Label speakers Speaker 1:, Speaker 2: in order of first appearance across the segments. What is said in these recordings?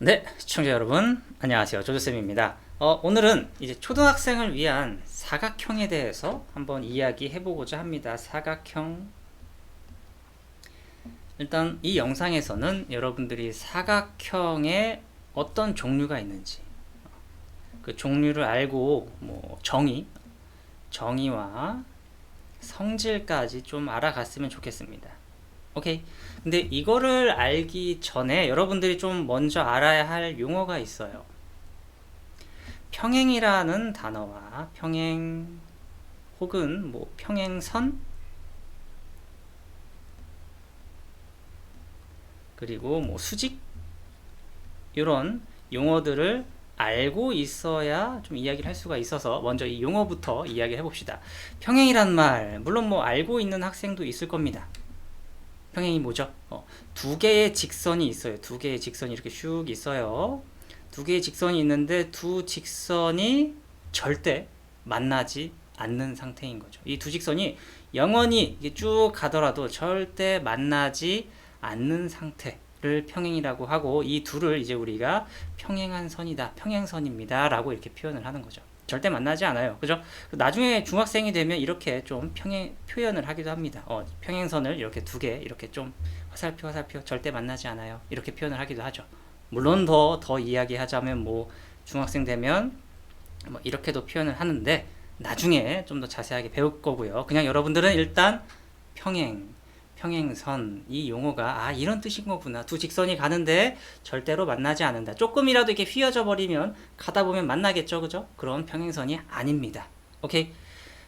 Speaker 1: 네, 시청자 여러분, 안녕하세요. 조조쌤입니다. 오늘은 이제 초등학생을 위한 사각형에 대해서 한번 이야기해 보고자 합니다. 사각형. 일단 이 영상에서는 여러분들이 사각형에 어떤 종류가 있는지, 그 종류를 알고 정의와 성질까지 좀 알아갔으면 좋겠습니다. 오케이. 근데 이거를 알기 전에 여러분들이 좀 먼저 알아야 할 용어가 있어요. 평행이라는 단어와 평행 혹은 평행선 그리고 수직 이런 용어들을 알고 있어야 좀 이야기를 할 수가 있어서 먼저 이 용어부터 이야기해 봅시다. 평행이란 말 물론 알고 있는 학생도 있을 겁니다. 평행이 뭐죠? 두 개의 직선이 있어요. 두 개의 직선이 이렇게 슉 있어요. 두 개의 직선이 있는데 두 직선이 절대 만나지 않는 상태인 거죠. 이 두 직선이 영원히 쭉 가더라도 절대 만나지 않는 상태를 평행이라고 하고, 이 둘을 이제 우리가 평행한 선이다, 평행선입니다 라고 이렇게 표현을 하는 거죠. 절대 만나지 않아요. 그죠? 나중에 중학생이 되면 이렇게 좀 표현을 하기도 합니다. 평행선을 이렇게 두 개, 이렇게 좀 화살표, 절대 만나지 않아요. 이렇게 표현을 하기도 하죠. 물론 더 이야기하자면 중학생 되면 이렇게도 표현을 하는데, 나중에 좀 더 자세하게 배울 거고요. 그냥 여러분들은 일단 평행선 이 용어가 이런 뜻인 거구나. 두 직선이 가는데 절대로 만나지 않는다. 조금이라도 이렇게 휘어져 버리면 가다 보면 만나겠죠, 그죠? 그런 평행선이 아닙니다. 오케이.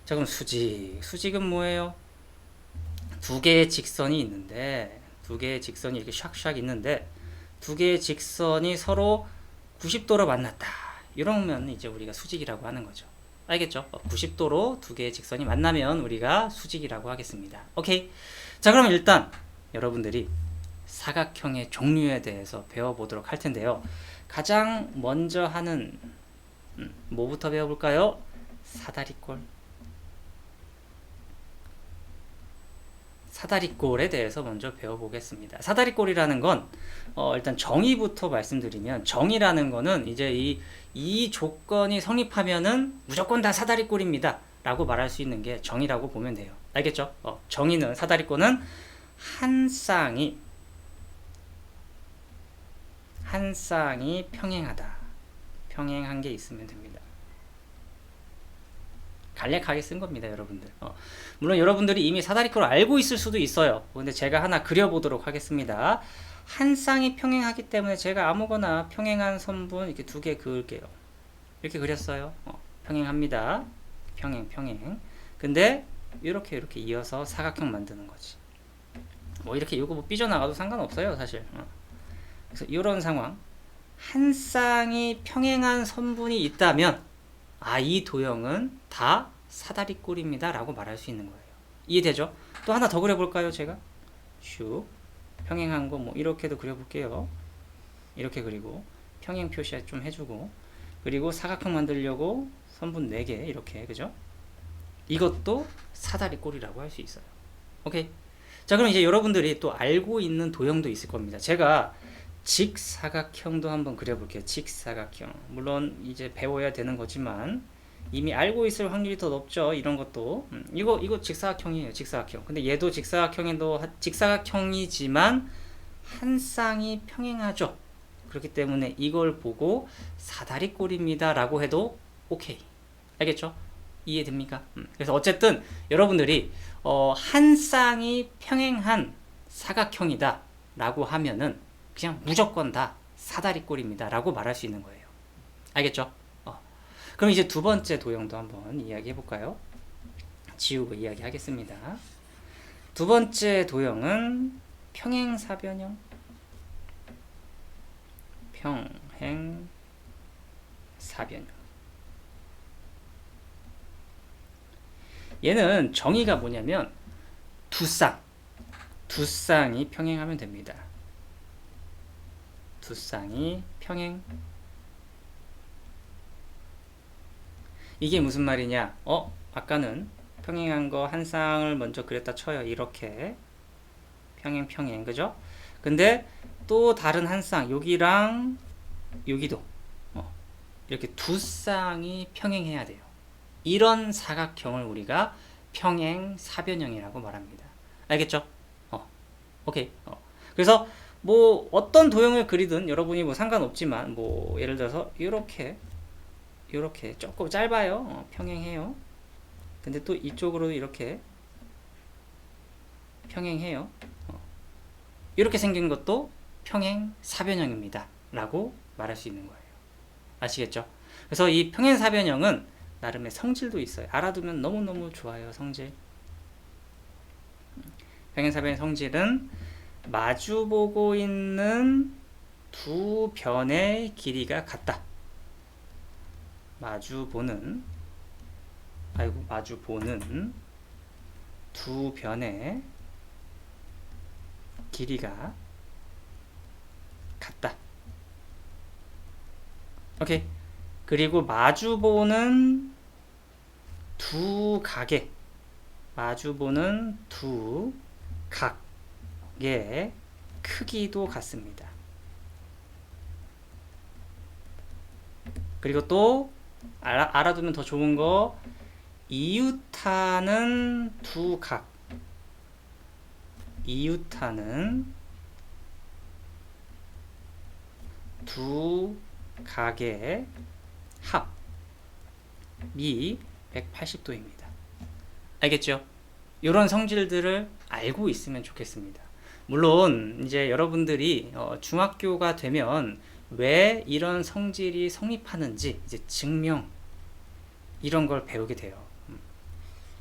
Speaker 1: 자, 그럼 수직은 뭐예요? 두 개의 직선이 있는데, 두 개의 직선이 이렇게 샥샥 있는데, 두 개의 직선이 서로 90도로 만났다. 이러면 이제 우리가 수직이라고 하는 거죠. 알겠죠? 90도로 두 개의 직선이 만나면 우리가 수직이라고 하겠습니다. 오케이. 자, 그럼 일단 여러분들이 사각형의 종류에 대해서 배워보도록 할 텐데요. 가장 먼저 하는 뭐부터 배워볼까요? 사다리꼴. 사다리꼴에 대해서 먼저 배워보겠습니다. 사다리꼴이라는 건 일단 정의부터 말씀드리면, 정의라는 거는 이제 이 조건이 성립하면은 무조건 다 사다리꼴입니다 라고 말할 수 있는 게 정의라고 보면 돼요. 알겠죠? 정의는, 사다리꼴은 한 쌍이 평행하다. 평행한 게 있으면 됩니다. 간략하게 쓴 겁니다, 여러분들. 물론 여러분들이 이미 사다리꼴을 알고 있을 수도 있어요. 근데 제가 하나 그려보도록 하겠습니다. 한 쌍이 평행하기 때문에 제가 아무거나 평행한 선분 이렇게 두 개 그을게요. 이렇게 그렸어요. 평행합니다. 평행. 근데 이렇게 이어서 사각형 만드는 거지. 이렇게 이거 삐져나가도 상관없어요, 사실. 그래서 이런 상황. 한 쌍이 평행한 선분이 있다면 이 도형은 다 사다리꼴입니다 라고 말할 수 있는 거예요. 이해되죠? 또 하나 더 그려볼까요? 제가 슉 평행한 거 이렇게도 그려볼게요. 이렇게 그리고 평행 표시 좀 해주고, 그리고 사각형 만들려고 선분 4개 이렇게, 그죠? 이것도 사다리꼴이라고 할 수 있어요. 오케이. 자, 그럼 이제 여러분들이 또 알고 있는 도형도 있을 겁니다. 제가 직사각형도 한번 그려볼게요. 직사각형. 물론 이제 배워야 되는 거지만 이미 알고 있을 확률이 더 높죠. 이런 것도. 이거 직사각형이에요. 직사각형. 근데 얘도 직사각형이지만 한 쌍이 평행하죠. 그렇기 때문에 이걸 보고 사다리꼴입니다 라고 해도 오케이. 알겠죠? 이해됩니까? 그래서 어쨌든 여러분들이 한 쌍이 평행한 사각형이다 라고 하면은 그냥 무조건 다 사다리꼴입니다 라고 말할 수 있는 거예요. 알겠죠? 그럼 이제 두 번째 도형도 한번 이야기해 볼까요? 지우고 이야기 하겠습니다. 두 번째 도형은 평행사변형. 평행사변형. 얘는 정의가 뭐냐면 두 쌍이 평행하면 됩니다. 두 쌍이 평행. 이게 무슨 말이냐? 아까는 평행한 거 한 쌍을 먼저 그렸다 쳐요. 이렇게 평행, 그죠? 근데 또 다른 한 쌍, 여기랑 여기도 이렇게 두 쌍이 평행해야 돼요. 이런 사각형을 우리가 평행사변형이라고 말합니다. 알겠죠? 오케이. 그래서 뭐 어떤 도형을 그리든 여러분이 뭐 상관없지만 뭐 예를 들어서 이렇게 조금 짧아요. 평행해요. 근데 또 이쪽으로 이렇게 평행해요. 이렇게 생긴 것도 평행사변형입니다. 라고 말할 수 있는 거예요. 아시겠죠? 그래서 이 평행사변형은 나름의 성질도 있어요. 알아두면 너무너무 좋아요. 성질. 평행사변의 성질은 마주보고 있는 두 변의 길이가 같다. 마주보는 두 변의 길이가 같다. 오케이. 그리고 마주보는 두 각의 크기도 같습니다. 그리고 또 알아두면 더 좋은 거, 이웃하는 두 각의 합이 180도입니다. 알겠죠? 이런 성질들을 알고 있으면 좋겠습니다. 물론 이제 여러분들이 중학교가 되면 왜 이런 성질이 성립하는지 이제 증명 이런 걸 배우게 돼요.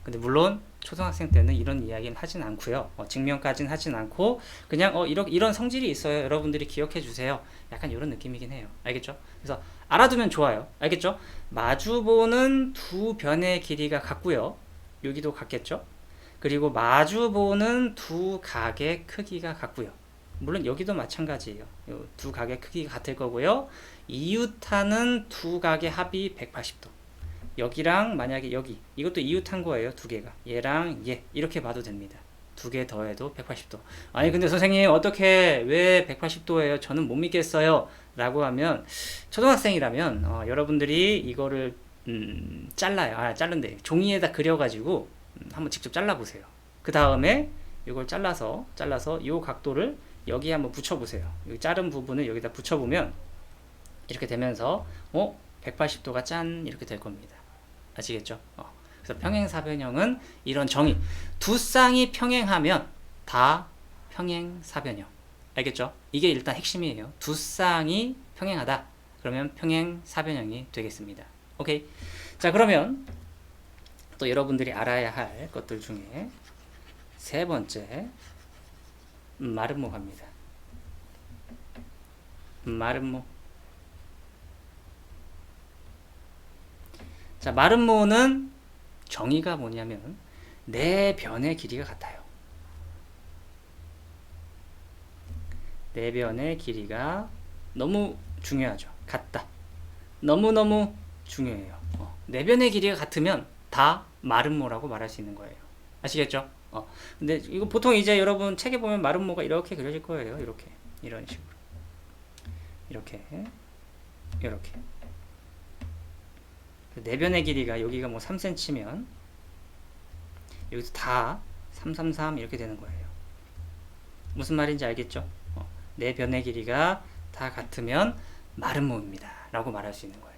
Speaker 1: 근데 물론 초등학생 때는 이런 이야기는 하진 않고요. 증명까지는 하진 않고 그냥 이런 성질이 있어요. 여러분들이 기억해 주세요. 약간 이런 느낌이긴 해요. 알겠죠? 그래서 알아두면 좋아요. 알겠죠? 마주보는 두 변의 길이가 같고요. 여기도 같겠죠? 그리고 마주보는 두 각의 크기가 같고요. 물론 여기도 마찬가지예요. 두 각의 크기가 같을 거고요. 이웃하는 두 각의 합이 180도. 여기랑 만약에 여기 이것도 이웃한 거예요. 두 개가 얘랑 얘 이렇게 봐도 됩니다. 두 개 더해도 180도. 아니 근데 선생님 어떻게 왜 180도예요? 저는 못 믿겠어요. 라고 하면 초등학생이라면 여러분들이 이거를 잘라요. 자른데 종이에다 그려가지고 한번 직접 잘라보세요. 그 다음에 이걸 잘라서 이 각도를 여기에 한번 붙여보세요. 이 자른 부분을 여기다 붙여보면 이렇게 되면서 180도가 짠 이렇게 될 겁니다. 아시겠죠? 그래서 평행사변형은 이런 정의, 두 쌍이 평행하면 다 평행사변형. 알겠죠? 이게 일단 핵심이에요. 두 쌍이 평행하다. 그러면 평행사변형이 되겠습니다. 오케이. 자, 그러면 또 여러분들이 알아야 할 것들 중에 세 번째, 마름모 갑니다. 마름모. 자, 마름모는 정의가 뭐냐면 네 변의 길이가 같아요. 네 변의 길이가 너무 중요하죠. 같다. 너무너무 중요해요. 네 변의 길이가 같으면 다 마름모라고 말할 수 있는 거예요. 아시겠죠? 근데 이거 보통 이제 여러분 책에 보면 마름모가 이렇게 그려질 거예요. 이렇게. 이런 식으로. 이렇게. 네 변의 길이가 여기가 뭐 3cm면 여기서 다 333 이렇게 되는 거예요. 무슨 말인지 알겠죠? 네 변의 길이가 다 같으면 마름모입니다. 라고 말할 수 있는 거예요.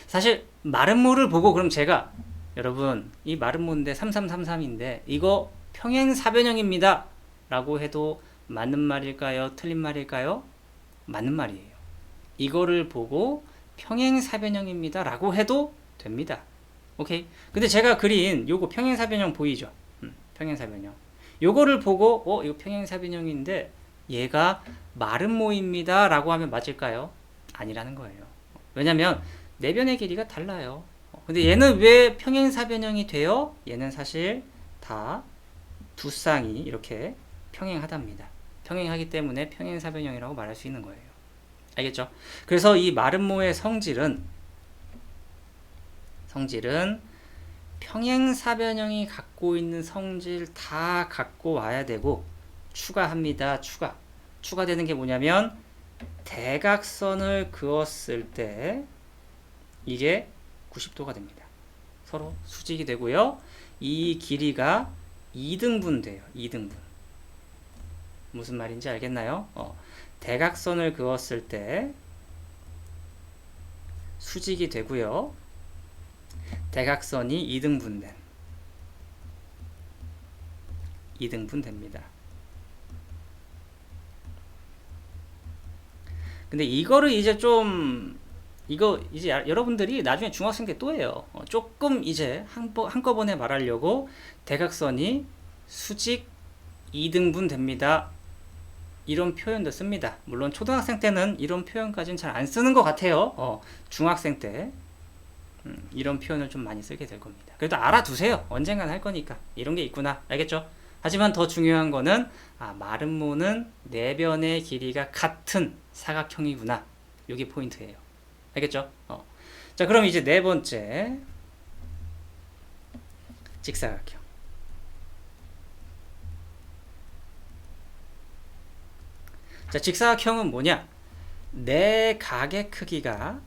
Speaker 1: 사실 마름모를 보고 그럼 제가 여러분 이 마름모인데 3333인데 이거 평행사변형입니다. 라고 해도 맞는 말일까요? 틀린 말일까요? 맞는 말이에요. 이거를 보고 평행사변형입니다. 라고 해도 됩니다. 오케이. 근데 제가 그린 요거 평행사변형 보이죠? 평행사변형. 요거를 보고 이거 평행사변형인데 얘가 마름모입니다. 라고 하면 맞을까요? 아니라는 거예요. 왜냐면 네 변의 길이가 달라요. 근데 얘는 왜 평행사변형이 돼요? 얘는 사실 다 두 쌍이 이렇게 평행하답니다. 평행하기 때문에 평행사변형이라고 말할 수 있는 거예요. 알겠죠? 그래서 이 마름모의 성질은 평행사변형이 갖고 있는 성질 다 갖고 와야 되고 추가합니다. 추가되는 게 뭐냐면 대각선을 그었을 때 이게 90도가 됩니다. 서로 수직이 되고요. 이 길이가 2등분 돼요. 2등분. 무슨 말인지 알겠나요? 대각선을 그었을 때 수직이 되고요. 대각선이 2등분 됩니다. 근데 이거를 이제 이거 이제 여러분들이 나중에 중학생 때 또 해요. 조금 이제 한꺼번에 말하려고 대각선이 수직 2등분 됩니다. 이런 표현도 씁니다. 물론 초등학생 때는 이런 표현까지는 잘 안 쓰는 것 같아요. 중학생 때 이런 표현을 좀 많이 쓰게 될 겁니다. 그래도 알아두세요. 언젠간 할 거니까. 이런 게 있구나. 알겠죠? 하지만 더 중요한 거는 마름모는 내변의 길이가 같은 사각형이구나. 이게 포인트예요. 알겠죠? 자, 그럼 이제 네 번째 직사각형. 자, 직사각형은 뭐냐? 내 각의 크기가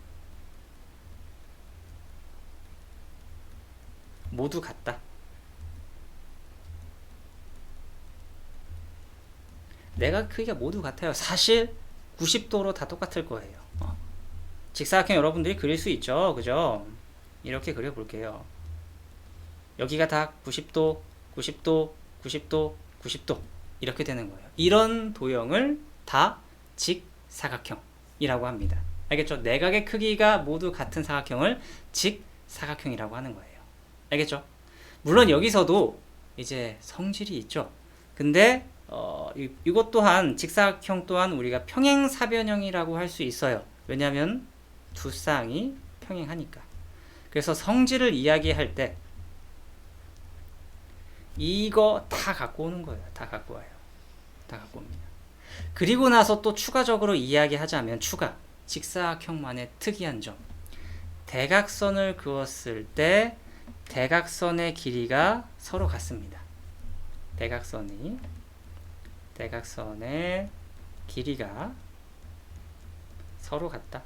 Speaker 1: 모두 같다. 내각 크기가 모두 같아요. 사실 90도로 다 똑같을 거예요. 직사각형 여러분들이 그릴 수 있죠. 그죠? 이렇게 그려볼게요. 여기가 다 90도, 90도, 90도, 90도 이렇게 되는 거예요. 이런 도형을 다 직사각형이라고 합니다. 알겠죠? 내각의 크기가 모두 같은 사각형을 직사각형이라고 하는 거예요. 알겠죠? 물론 여기서도 이제 성질이 있죠. 근데 이것 또한 직사각형 또한 우리가 평행사변형이라고 할 수 있어요. 왜냐하면 두 쌍이 평행하니까. 그래서 성질을 이야기할 때 이거 다 갖고 오는 거예요. 다 갖고 와요. 다 갖고 옵니다. 그리고 나서 또 추가적으로 이야기하자면 직사각형만의 특이한 점. 대각선을 그었을 때 대각선의 길이가 서로 같습니다. 대각선의 길이가 서로 같다.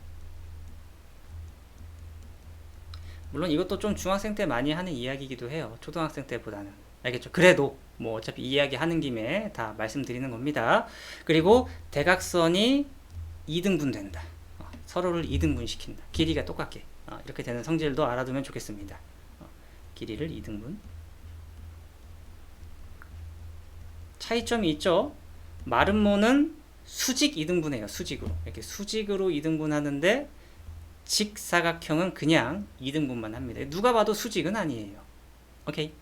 Speaker 1: 물론 이것도 좀 중학생 때 많이 하는 이야기이기도 해요. 초등학생 때보다는. 알겠죠? 그래도 뭐 어차피 이야기 하는 김에 다 말씀드리는 겁니다. 그리고 대각선이 2등분 된다. 서로를 2등분 시킨다. 길이가 똑같게. 이렇게 되는 성질도 알아두면 좋겠습니다. 길이를 2등분. 차이점이 있죠? 마름모는 수직 2등분해요. 수직으로. 이렇게 수직으로 2등분 하는데 직사각형은 그냥 2등분만 합니다. 누가 봐도 수직은 아니에요. 오케이.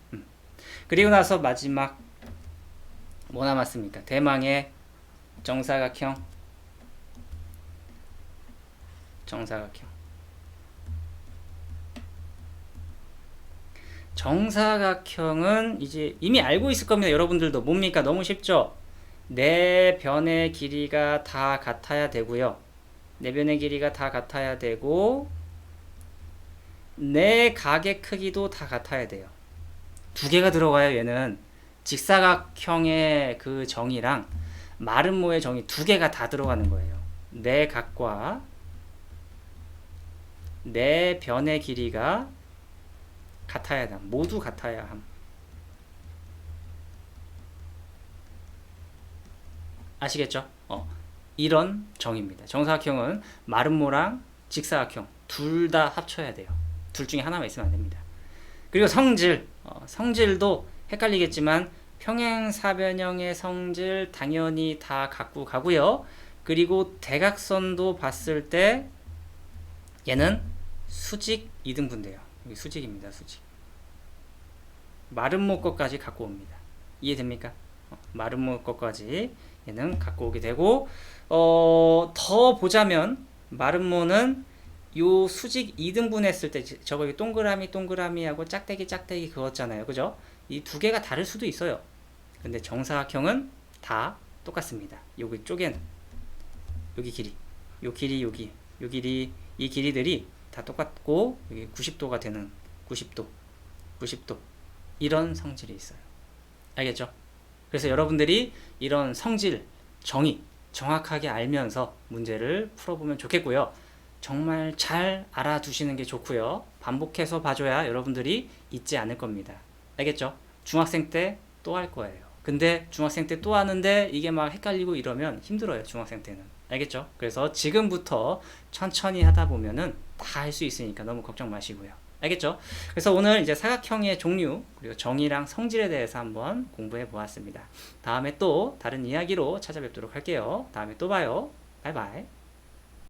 Speaker 1: 그리고 나서 마지막 뭐 남았습니까? 대망의 정사각형. 정사각형은 이제 이미 알고 있을 겁니다. 여러분들도. 뭡니까? 너무 쉽죠? 네 변의 길이가 다 같아야 되고요. 네 변의 길이가 다 같아야 되고 네 각의 크기도 다 같아야 돼요. 두 개가 들어가요. 얘는 직사각형의 그 정의랑 마름모의 정의 두 개가 다 들어가는 거예요. 네 각과 네 변의 길이가 같아야 함. 모두 같아야 함. 아시겠죠? 이런 정의입니다. 정사각형은 마름모랑 직사각형 둘 다 합쳐야 돼요. 둘 중에 하나만 있으면 안 됩니다. 그리고 성질. 성질도 헷갈리겠지만 평행사변형의 성질 당연히 다 갖고 가고요. 그리고 대각선도 봤을 때 얘는 수직 2등분 돼요. 여기 수직입니다. 수직. 마름모 것까지 갖고 옵니다. 이해됩니까? 마름모 것까지 얘는 갖고 오게 되고 더 보자면 마름모는 요 수직 2등분 했을 때 저거 동그라미하고 짝대기 그었잖아요. 그죠? 이 두 개가 다를 수도 있어요. 근데 정사각형은 다 똑같습니다. 여기 쪽에는 여기 길이, 요 길이, 여기, 요 길이, 이 길이들이 다 똑같고 여기 90도가 되는 90도 이런 성질이 있어요. 알겠죠? 그래서 여러분들이 이런 성질, 정의 정확하게 알면서 문제를 풀어보면 좋겠고요. 정말 잘 알아두시는 게 좋고요. 반복해서 봐줘야 여러분들이 잊지 않을 겁니다. 알겠죠? 중학생 때 또 할 거예요. 근데 중학생 때 또 하는데 이게 막 헷갈리고 이러면 힘들어요. 중학생 때는. 알겠죠? 그래서 지금부터 천천히 하다 보면은 다 할 수 있으니까 너무 걱정 마시고요. 알겠죠? 그래서 오늘 이제 사각형의 종류 그리고 정의랑 성질에 대해서 한번 공부해 보았습니다. 다음에 또 다른 이야기로 찾아뵙도록 할게요. 다음에 또 봐요. 바이바이.